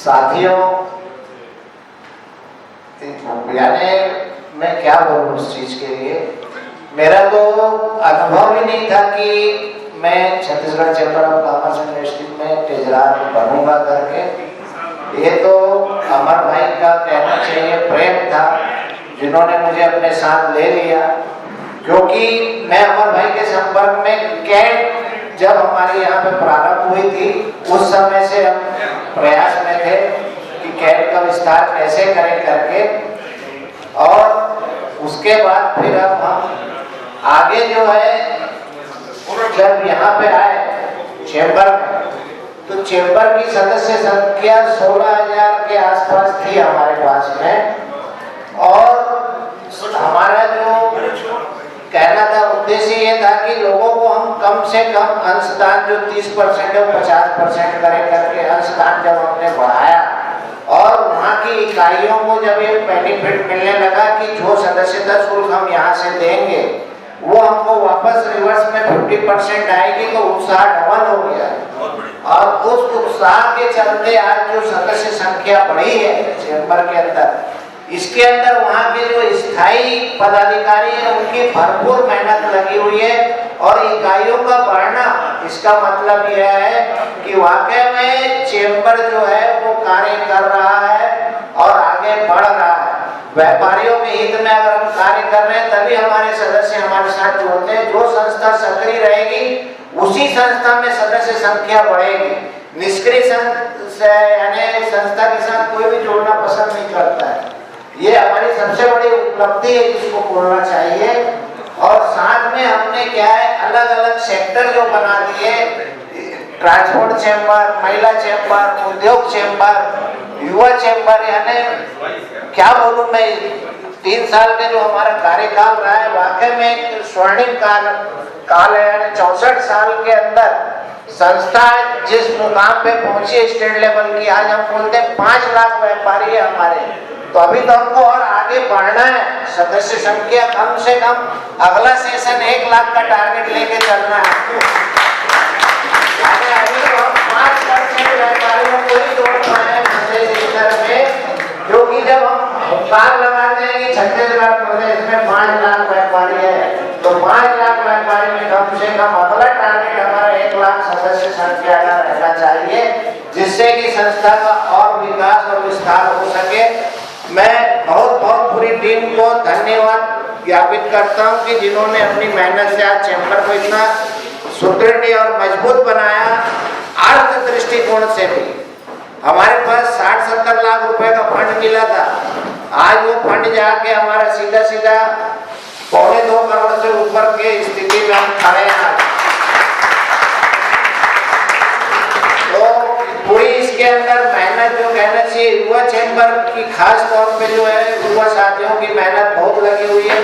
साथियों, यानी मैं क्या बोलूं उस चीज के लिए, मेरा तो अनुभव ही नहीं था कि मैं Chhattisgarh chamber of commerce and industry में ट्रेजरर बनूंगा करके। ये तो अमर भाई का कहना चाहिए प्रेम था जिन्होंने मुझे अपने साथ ले लिया, क्योंकि मैं अमर भाई के संपर्क में कैट जब हमारे यहाँ पे प्रारंभ हुई थी उस समय से हम प्रयास में थे कि कैट का विस्तार कैसे करें करके, और उसके बाद फिर अब हम आगे जो है जब यहाँ पे आए चैम्बर में, तो चैम्बर की सदस्य संख्या 16,000 के आसपास थी हमारे पास में। और हमारा जो कहना था उद्देश्य ये था कि लोगों को हम कम से कम अंशदान जो 30% और 50% करें करके अंशदान जब हमने बढ़ाया और वहाँ की इकाइयों को जब ये बेनिफिट मिलने लगा कि जो सदस्यता शुल्क हम यहाँ से देंगे वो हमको वापस रिवर्स में 50% आएगी, तो उत्साह डबल हो गया। और उस उत्साह के चलते आज जो सदस्य संख्या बढ़ी है चैम्बर के अंदर, इसके अंदर वहाँ के जो स्थायी पदाधिकारी हैं उनकी भरपूर मेहनत लगी हुई है। और इकाइयों का बढ़ना, इसका मतलब यह है कि वाकई में चैम्बर जो है वो कार्य कर रहा है और आगे बढ़ रहा है। व्यापारियों के हित में अगर हम कार्य कर रहे हैं तभी हमारे सदस्य हमारे साथ जुड़ते हैं। जो संस्था सक्रिय रहेगी उसी संस्था में सदस्य संख्या बढ़ेगी। निष्क्रिय यानी संस्था के साथ कोई भी जोड़ना पसंद नहीं करता है। ये हमारी सबसे बड़ी उपलब्धि है जिसको बोलना चाहिए। और साथ में हमने क्या है, अलग अलग सेक्टर जो बना दिए, ट्रांसपोर्ट चैम्बर, महिला चैम्बर, उद्योग चैम्बर, युवा चैम्बर, यानी क्या बोलूं मैं, 3 साल के जो हमारा कार्यकाल रहा है वाकई में एक स्वर्णिम काल है। यानी 64 साल के अंदर संस्था जिस मुकाम पे पहुंची स्टेट लेवल की, आज हम बोलते हैं 5 लाख व्यापारी है हमारे, तो अभी तो हमको और आगे बढ़ना है। सदस्य संख्या कम से कम अगला सेशन 1 लाख का टारगेट लेके चलना है। अभी तो हम 5% व्यापारियों को ही जोड़ पाए में, क्योंकि जब हम हुंकार लगाते हैं कि छत्तीसगढ़ प्रदेश में 5 लाख व्यापारी है, तो 5 लाख व्यापारी में कम से कम अगला टारगेट हमारा 1 लाख सदस्य संख्या का रहना चाहिए, जिससे कि संस्था का और विकास और विस्तार हो सके। मैं बहुत पूरी टीम को धन्यवाद ज्ञापित करता हूं कि जिन्होंने अपनी मेहनत से आज चैम्बर को इतना सुदृढ़ और मजबूत बनाया। अर्थ दृष्टिकोण से भी हमारे पास 60-70 लाख रुपए का फंड मिला था, आज वो फंड जाके हमारा सीधा 2.25 करोड़ से ऊपर के स्थिति में हम खड़े हैं। तो पूरी इसके अंदर मेहनत जो कहना चाहिए, युवा चैम्बर की खास तौर पे जो है युवा साथियों की मेहनत बहुत लगी हुई है।